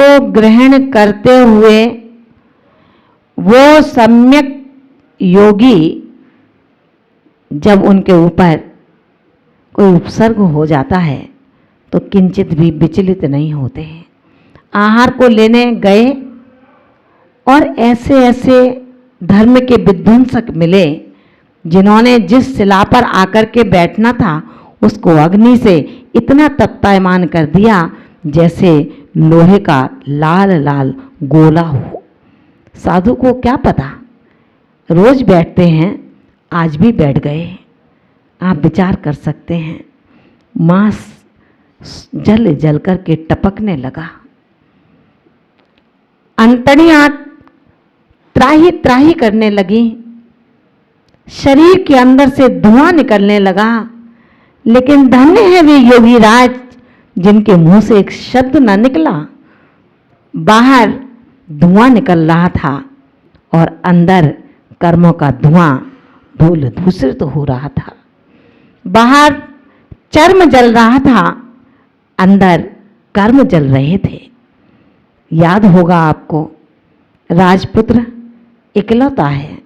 को ग्रहण करते हुए वो सम्यक योगी जब उनके ऊपर कोई उपसर्ग हो जाता है तो किंचित भी विचलित नहीं होते हैं। आहार को लेने गए और ऐसे ऐसे धर्म के विध्वंसक मिले जिन्होंने जिस शिला पर आकर के बैठना था उसको अग्नि से इतना तप्तायमान कर दिया जैसे लोहे का लाल लाल गोला हो। साधु को क्या पता, रोज बैठते हैं, आज भी बैठ गए। आप विचार कर सकते हैं, मांस जल जल करके टपकने लगा, अंतड़ियां त्राही त्राही करने लगी, शरीर के अंदर से धुआं निकलने लगा। लेकिन धन्य है वे योगी राज जिनके मुंह से एक शब्द न निकला। बाहर धुआं निकल रहा था और अंदर कर्मों का धुआं धूल धूसरित हो रहा था। बाहर चर्म जल रहा था, अंदर कर्म जल रहे थे। याद होगा आपको, राजपुत्र इकलौता है।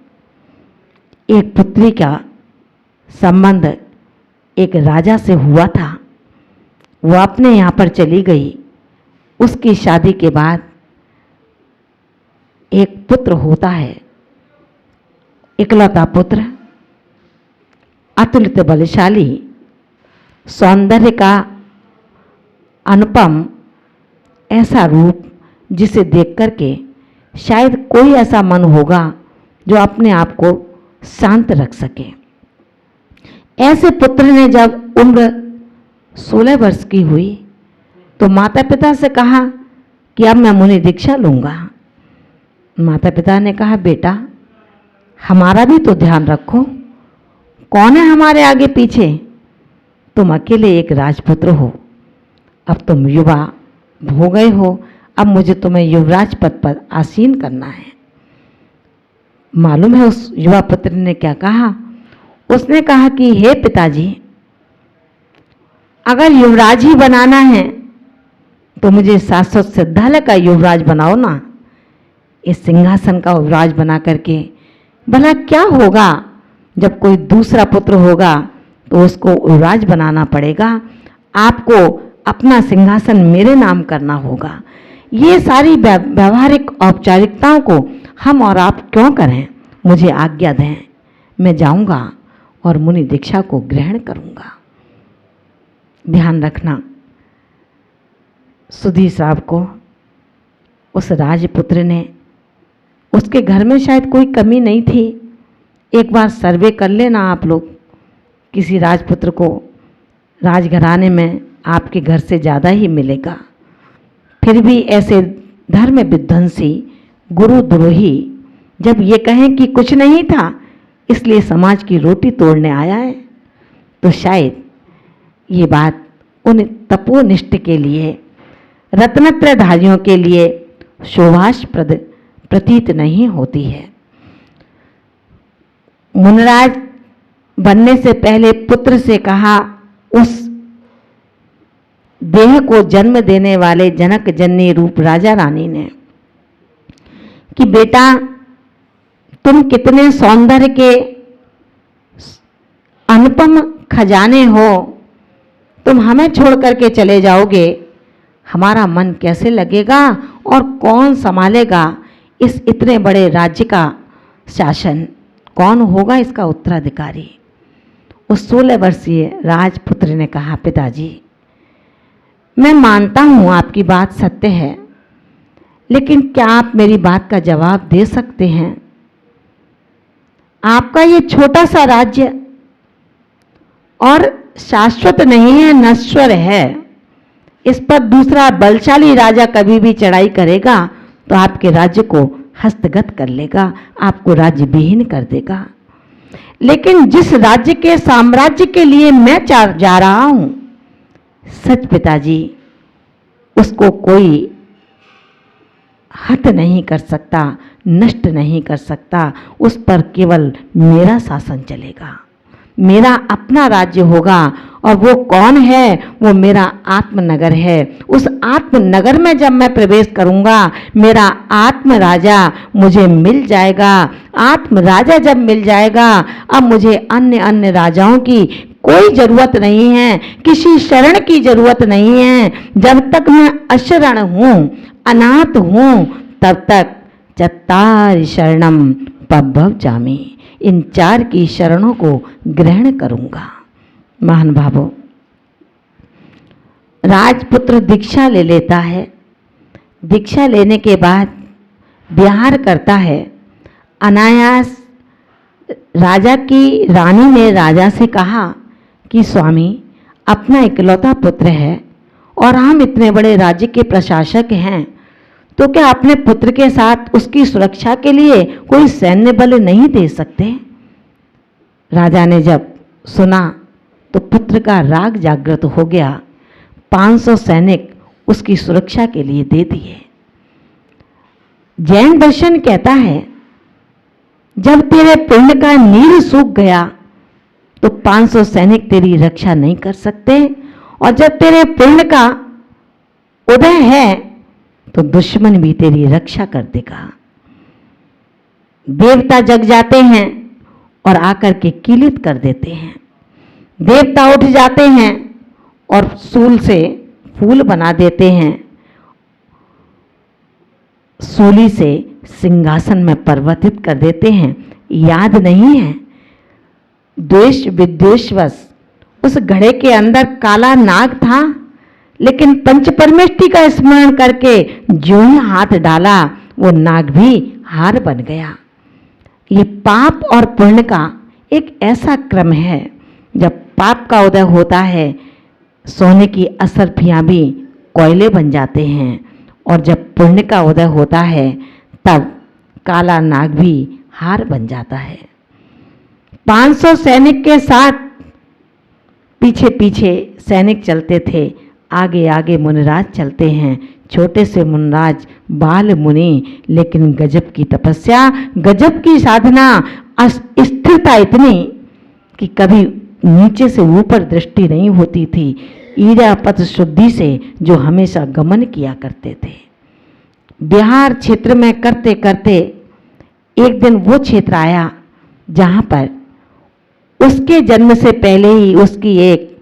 एक पुत्री का संबंध एक राजा से हुआ था, वो अपने यहाँ पर चली गई। उसकी शादी के बाद एक पुत्र होता है, इकलौता पुत्र, अतुलित बलशाली, सौंदर्य का अनुपम ऐसा रूप जिसे देख करके शायद कोई ऐसा मन होगा जो अपने आप को शांत रख सके। ऐसे पुत्र ने जब उम्र 16 वर्ष की हुई तो माता पिता से कहा कि अब मैं मुनि दीक्षा लूँगा। माता पिता ने कहा, बेटा हमारा भी तो ध्यान रखो, कौन है हमारे आगे पीछे, तुम अकेले एक राजपुत्र हो, अब तुम युवा हो गए हो, अब मुझे तुम्हें युवराज पद पर आसीन करना है। मालूम है उस युवा पुत्र ने क्या कहा? उसने कहा कि हे पिताजी, अगर युवराज ही बनाना है तो मुझे शाश्वत सिद्धालय का युवराज बनाओ ना। इस सिंहासन का युवराज बना करके भला क्या होगा? जब कोई दूसरा पुत्र होगा तो उसको युवराज बनाना पड़ेगा, आपको अपना सिंहासन मेरे नाम करना होगा। ये सारी व्यवहारिक औपचारिकताओं को हम और आप क्यों करें? मुझे आज्ञा दें, मैं जाऊंगा और मुनि दीक्षा को ग्रहण करूंगा। ध्यान रखना, सुधीर साहब को उस राजपुत्र ने, उसके घर में शायद कोई कमी नहीं थी। एक बार सर्वे कर लेना आप लोग, किसी राजपुत्र को राजघराने में आपके घर से ज़्यादा ही मिलेगा। फिर भी ऐसे धर्म विध्वंसी गुरुद्रोही जब ये कहें कि कुछ नहीं था इसलिए समाज की रोटी तोड़ने आया है, तो शायद ये बात उन तपोनिष्ठ के लिए, रत्नत्रयधारियों के लिए शोभास्पद प्रतीत नहीं होती है। मुनिराज बनने से पहले पुत्र से कहा, उस देह को जन्म देने वाले जनक जननी रूप राजा रानी ने, कि बेटा तुम कितने सौंदर्य के अनुपम खजाने हो, तुम हमें छोड़ करके चले जाओगे, हमारा मन कैसे लगेगा और कौन संभालेगा इस इतने बड़े राज्य का शासन? कौन होगा इसका उत्तराधिकारी? उस 16 वर्षीय राजपुत्र ने कहा, पिताजी मैं मानता हूँ आपकी बात सत्य है, लेकिन क्या आप मेरी बात का जवाब दे सकते हैं? आपका ये छोटा सा राज्य और शाश्वत नहीं है, नश्वर है। इस पर दूसरा बलशाली राजा कभी भी चढ़ाई करेगा तो आपके राज्य को हस्तगत कर लेगा, आपको राज्य विहीन कर देगा। लेकिन जिस राज्य के साम्राज्य के लिए मैं जा रहा हूं, सच पिताजी, उसको कोई हत नहीं कर सकता, नष्ट नहीं कर सकता, उस पर केवल मेरा शासन चलेगा, मेरा अपना राज्य होगा। और वो कौन है? वो मेरा आत्मनगर है। उस आत्मनगर में जब मैं प्रवेश करूंगा, मेरा आत्म राजा मुझे मिल जाएगा। आत्म राजा जब मिल जाएगा, अब मुझे अन्य अन्य राजाओं की कोई जरूरत नहीं है, किसी शरण की जरूरत नहीं है। जब तक मैं अशरण हूं, अनाथ हूं, तब तक चत्तारि शरणम पब्बव जामि, इन 4 की शरणों को ग्रहण करूंगा। महान भावों, राजपुत्र दीक्षा ले लेता है। दीक्षा लेने के बाद विहार करता है। अनायास राजा की रानी ने राजा से कहा कि स्वामी, अपना इकलौता पुत्र है और हम इतने बड़े राज्य के प्रशासक हैं, तो क्या अपने पुत्र के साथ उसकी सुरक्षा के लिए कोई सैन्य बल नहीं दे सकते? राजा ने जब सुना तो पुत्र का राग जागृत हो गया। 500 सैनिक उसकी सुरक्षा के लिए दे दिए। जैन दर्शन कहता है, जब तेरे पिंड का नीर सूख गया तो 500 सैनिक तेरी रक्षा नहीं कर सकते, और जब तेरे पिंड का उदय है तो दुश्मन भी तेरी रक्षा कर देगा। देवता जग जाते हैं और आकर के कीलित कर देते हैं। देवता उठ जाते हैं और सूल से फूल बना देते हैं, सूली से सिंहासन में परिवर्तित कर देते हैं। याद नहीं है? द्वेष विद्वेषवश उस घड़े के अंदर काला नाग था, लेकिन पंच परमेष्टि का स्मरण करके जो ही हाथ डाला, वो नाग भी हार बन गया। ये पाप और पुण्य का एक ऐसा क्रम है, जब पाप का उदय होता है, सोने की असरफियां भी कोयले बन जाते हैं, और जब पुण्य का उदय होता है, तब काला नाग भी हार बन जाता है। 500 सैनिक के साथ पीछे पीछे सैनिक चलते थे, आगे आगे मुनिराज चलते हैं। छोटे से मुनिराज बाल मुनि, लेकिन गजब की तपस्या, गजब की साधना, स्थिरता इतनी कि कभी नीचे से ऊपर दृष्टि नहीं होती थी। ईरापत शुद्धि से जो हमेशा गमन किया करते थे। बिहार क्षेत्र में करते करते एक दिन वो क्षेत्र आया जहाँ पर उसके जन्म से पहले ही उसकी एक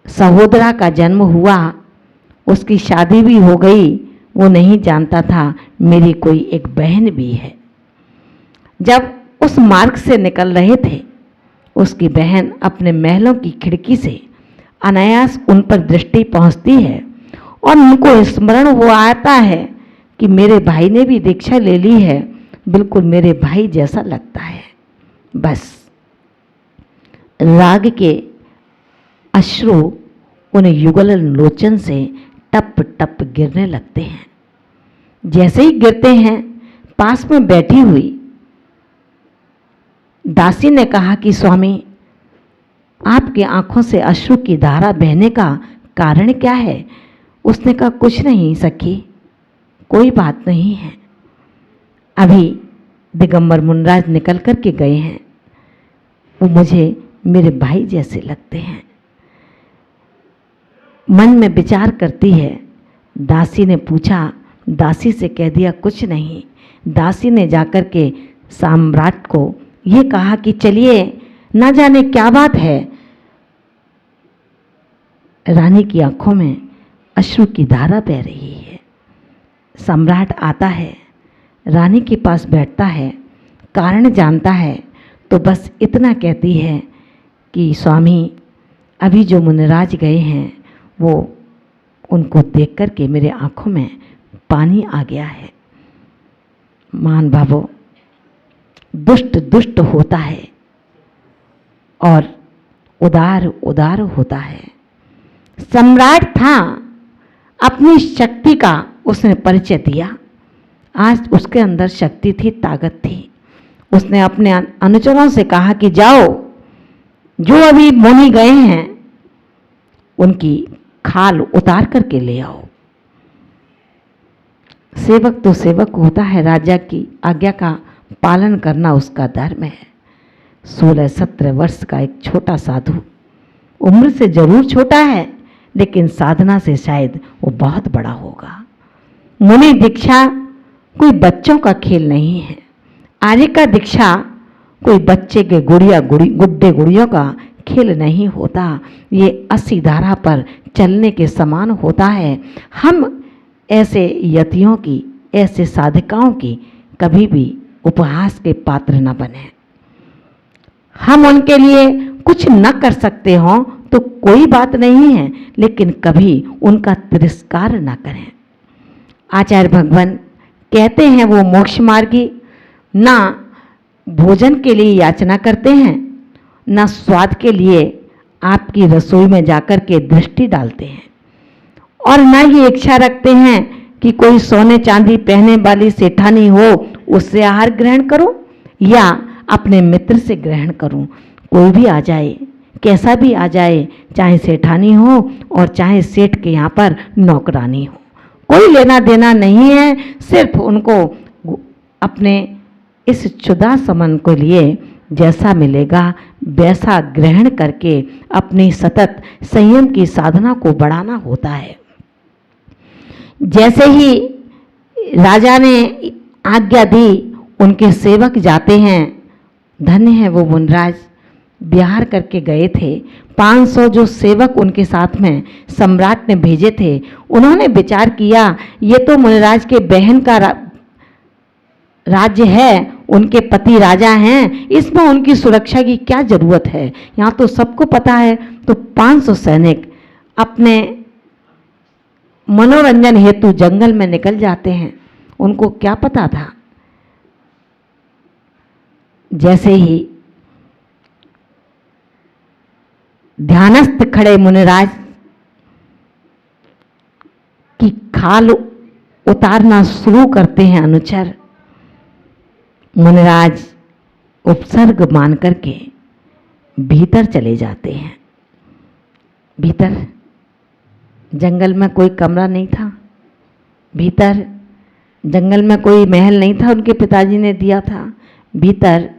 सहोदरा का जन्म हुआ। उसकी शादी भी हो गई। वो नहीं जानता था मेरी कोई एक बहन भी है। जब उस मार्ग से निकल रहे थे, उसकी बहन अपने महलों की खिड़की से अनायास उन पर दृष्टि पहुंचती है और उनको स्मरण हो आता है कि मेरे भाई ने भी दीक्षा ले ली है, बिल्कुल मेरे भाई जैसा लगता है। बस राग के अश्रु उन युगल लोचन से टप टप गिरने लगते हैं। जैसे ही गिरते हैं, पास में बैठी हुई दासी ने कहा कि स्वामी, आपकी आंखों से अश्रु की धारा बहने का कारण क्या है? उसने कहा, कुछ नहीं सखी, कोई बात नहीं है। अभी दिगंबर मुनिराज निकल कर के गए हैं, वो मुझे मेरे भाई जैसे लगते हैं। मन में विचार करती है। दासी ने पूछा, दासी से कह दिया कुछ नहीं। दासी ने जाकर के सम्राट को ये कहा कि चलिए, ना जाने क्या बात है। रानी की आंखों में अश्रु की धारा बह रही है। सम्राट आता है, रानी के पास बैठता है, कारण जानता है, तो बस इतना कहती है कि स्वामी, अभी जो मुनिराज गए हैं, वो उनको देख कर के मेरे आंखों में पानी आ गया है। मान भावो, दुष्ट दुष्ट होता है और उदार उदार होता है। सम्राट था, अपनी शक्ति का उसने परिचय दिया। आज उसके अंदर शक्ति थी, ताकत थी। उसने अपने अनुचरों से कहा कि जाओ, जो अभी मुनि गए हैं उनकी खाल उतार करके ले आओ। सेवक तो सेवक होता है, राजा की आज्ञा का पालन करना उसका धर्म है। 16-17 वर्ष का एक छोटा साधु, उम्र से जरूर छोटा है लेकिन साधना से शायद वो बहुत बड़ा होगा। मुनि दीक्षा कोई बच्चों का खेल नहीं है। आर्य का दीक्षा कोई बच्चे के गुड्डे गुड़ियों का खेल नहीं होता। ये 80 धारा पर चलने के समान होता है। हम ऐसे यतियों की, ऐसे साधिकाओं की कभी भी उपहास के पात्र न बने। हम उनके लिए कुछ न कर सकते हों तो कोई बात नहीं है, लेकिन कभी उनका तिरस्कार न करें। आचार्य भगवान कहते हैं वो मोक्ष मार्गी ना भोजन के लिए याचना करते हैं, ना स्वाद के लिए आपकी रसोई में जाकर के दृष्टि डालते हैं, और ना ही इच्छा रखते हैं कि कोई सोने चांदी पहने वाली सेठानी हो उससे आहार ग्रहण करो या अपने मित्र से ग्रहण करूं। कोई भी आ जाए, कैसा भी आ जाए, चाहे सेठानी हो और चाहे सेठ के यहाँ पर नौकरानी हो, कोई लेना देना नहीं है। सिर्फ उनको अपने इस क्षुधा समन के लिए जैसा मिलेगा वैसा ग्रहण करके अपनी सतत संयम की साधना को बढ़ाना होता है। जैसे ही राजा ने आज्ञा दी, उनके सेवक जाते हैं। धन्य है वो मुनिराज, बिहार करके गए थे। 500 जो सेवक उनके साथ में सम्राट ने भेजे थे, उन्होंने विचार किया ये तो मुनिराज के बहन का राज्य है, उनके पति राजा हैं, इसमें उनकी सुरक्षा की क्या जरूरत है, यहाँ तो सबको पता है। तो 500 सैनिक अपने मनोरंजन हेतु जंगल में निकल जाते हैं। उनको क्या पता था, जैसे ही ध्यानस्थ खड़े मुनिराज की खाल उतारना शुरू करते हैं अनुचर, मुनिराज उपसर्ग मान करके भीतर चले जाते हैं। भीतर जंगल में कोई कमरा नहीं था, भीतर जंगल में कोई महल नहीं था, उनके पिताजी ने दिया था। भीतर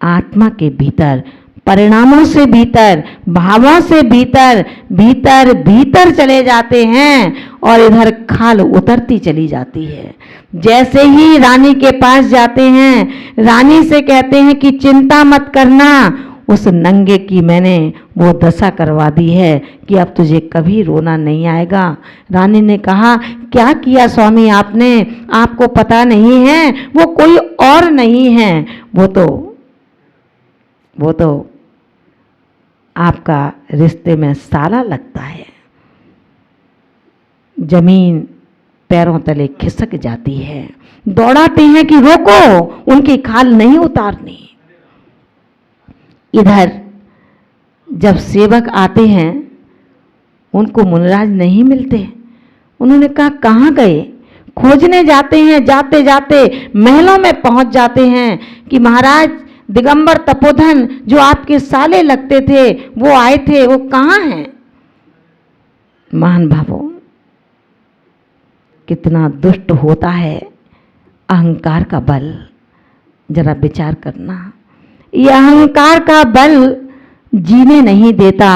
आत्मा के भीतर, परिणामों से भीतर, भावों से भीतर भीतर भीतर चले जाते हैं और इधर खाल उतरती चली जाती है। जैसे ही रानी के पास जाते हैं, रानी से कहते हैं कि चिंता मत करना, उस नंगे की मैंने वो दशा करवा दी है कि अब तुझे कभी रोना नहीं आएगा। रानी ने कहा क्या किया स्वामी आपने, आपको पता नहीं है वो कोई और नहीं है, वो तो आपका रिश्ते में साला लगता है। जमीन पैरों तले खिसक जाती है। दौड़ाते हैं कि रोको, उनकी खाल नहीं उतारनी। इधर जब सेवक आते हैं, उनको मुनिराज नहीं मिलते। उन्होंने कहा कहाँ गए, खोजने जाते हैं। जाते जाते महलों में पहुंच जाते हैं कि महाराज दिगंबर तपोधन जो आपके साले लगते थे वो आए थे, वो कहाँ हैं। महान भावों, कितना दुष्ट होता है अहंकार का बल, जरा विचार करना। यह अहंकार का बल जीने नहीं देता,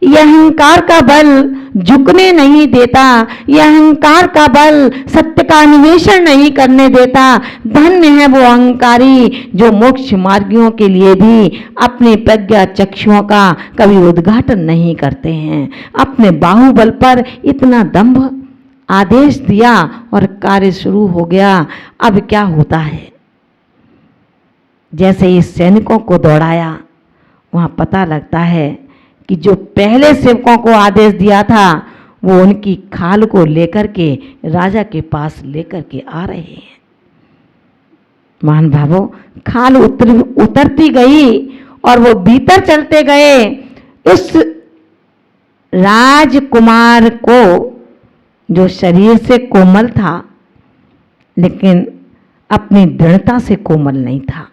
यह अहंकार का बल झुकने नहीं देता, यह अहंकार का बल सत्य का अन्वेषण नहीं करने देता। धन्य है वो अहंकारी जो मोक्ष मार्गियों के लिए भी अपने प्रज्ञा चक्षुओं का कभी उद्घाटन नहीं करते हैं। अपने बाहुबल पर इतना दंभ, आदेश दिया और कार्य शुरू हो गया। अब क्या होता है, जैसे ही सैनिकों को दौड़ाया, वहां पता लगता है कि जो पहले सेवकों को आदेश दिया था वो उनकी खाल को लेकर के राजा के पास लेकर के आ रहे हैं। महान भावों, खाल उतरती गई और वो भीतर चलते गए। उस राजकुमार को, जो शरीर से कोमल था लेकिन अपनी दृढ़ता से कोमल नहीं था।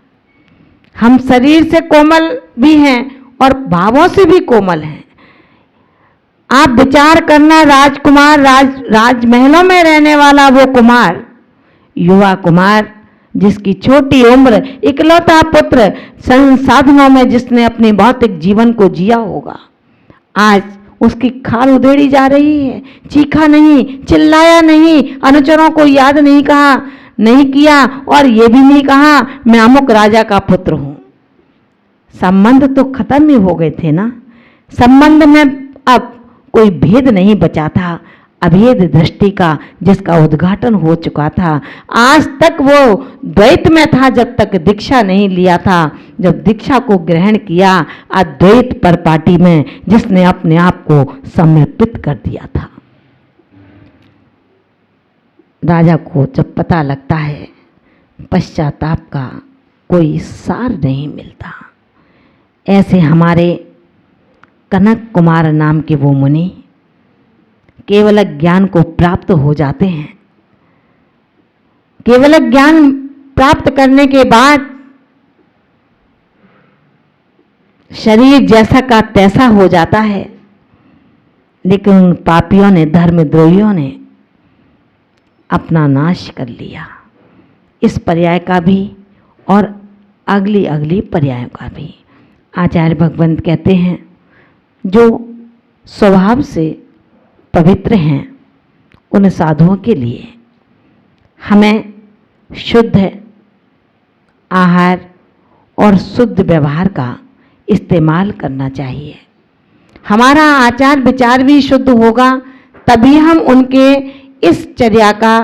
हम शरीर से कोमल भी हैं और भावों से भी कोमल हैं। आप विचार करना, राजकुमार, राजमहलों में रहने वाला वो कुमार, युवा कुमार जिसकी छोटी उम्र, इकलौता पुत्र, संसाधनों में जिसने अपने भौतिक जीवन को जिया होगा, आज उसकी खाल उधेड़ी जा रही है। चीखा नहीं, चिल्लाया नहीं, अनुचरों को याद नहीं किया और ये भी नहीं कहा मैं अमुक राजा का पुत्र हूं। संबंध तो खत्म ही हो गए थे ना। संबंध में अब कोई भेद नहीं बचा था, अभेद दृष्टि का जिसका उद्घाटन हो चुका था। आज तक वो द्वैत में था जब तक दीक्षा नहीं लिया था। जब दीक्षा को ग्रहण किया, अद्वैत परपाटी में जिसने अपने आप को समर्पित कर दिया था। राजा को जब पता लगता है पश्चाताप का कोई सार नहीं मिलता। ऐसे हमारे कनक कुमार नाम के वो मुनि केवल ज्ञान को प्राप्त हो जाते हैं। केवल ज्ञान प्राप्त करने के बाद शरीर जैसा का तैसा हो जाता है, लेकिन उन पापियों ने, धर्मद्रोहियों ने अपना नाश कर लिया। इस पर्याय का भी और अगली अगली पर्यायों का भी। आचार्य भगवंत कहते हैं जो स्वभाव से पवित्र हैं उन साधुओं के लिए हमें शुद्ध आहार और शुद्ध व्यवहार का इस्तेमाल करना चाहिए। हमारा आचार विचार भी शुद्ध होगा, तभी हम उनके इस चर्या का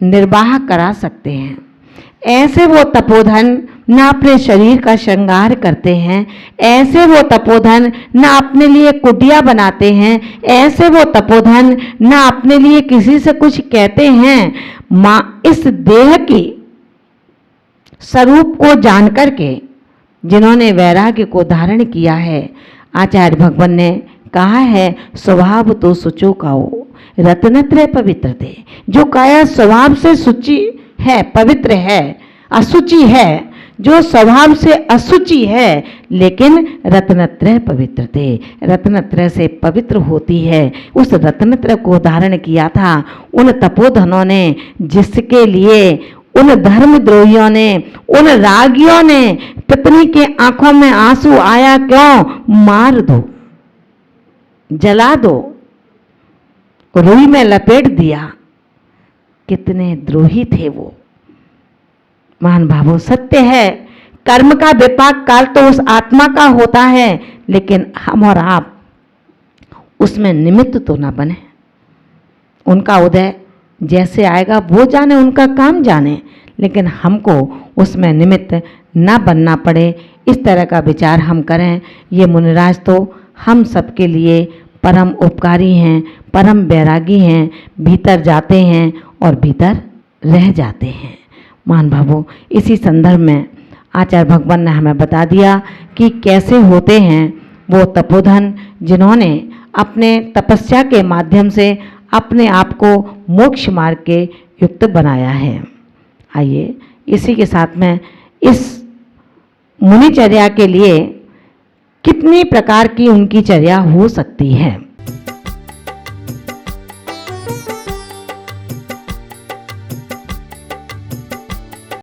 निर्वाह करा सकते हैं। ऐसे वो तपोधन न अपने शरीर का श्रृंगार करते हैं, ऐसे वो तपोधन न अपने लिए कुटिया बनाते हैं, ऐसे वो तपोधन न अपने लिए किसी से कुछ कहते हैं। माँ इस देह की स्वरूप को जानकर के जिन्होंने वैराग्य को धारण किया है, आचार्य भगवान ने कहा है स्वभाव तो सुचो काओ रत्नत्रय पवित्र थे। जो काया स्वभाव से शुचि है, पवित्र है, अशुचि है, जो स्वभाव से अशुचि है लेकिन रत्नत्रय पवित्र थे, रत्नत्रय से पवित्र होती है। उस रत्नत्रय को धारण किया था उन तपोधनों ने, जिसके लिए उन धर्मद्रोहियों ने, उन रागियों ने पत्नी के आंखों में आंसू आया क्यों, मार दो, जला दो, रुई में लपेट दिया। कितने द्रोही थे वो। महान भावों, सत्य है कर्म का विपाक काल तो उस आत्मा का होता है, लेकिन हम और आप उसमें निमित्त तो ना बने। उनका उदय जैसे आएगा वो जाने, उनका काम जाने, लेकिन हमको उसमें निमित्त ना बनना पड़े, इस तरह का विचार हम करें। ये मुनिराज तो हम सबके लिए परम उपकारी हैं, परम बैरागी हैं, भीतर जाते हैं और भीतर रह जाते हैं। महान भावों, इसी संदर्भ में आचार्य भगवान ने हमें बता दिया कि कैसे होते हैं वो तपोधन जिन्होंने अपने तपस्या के माध्यम से अपने आप को मोक्ष मार्ग के युक्त बनाया है। आइए इसी के साथ में इस मुनिचर्या के लिए कितनी प्रकार की उनकी चर्या हो सकती है।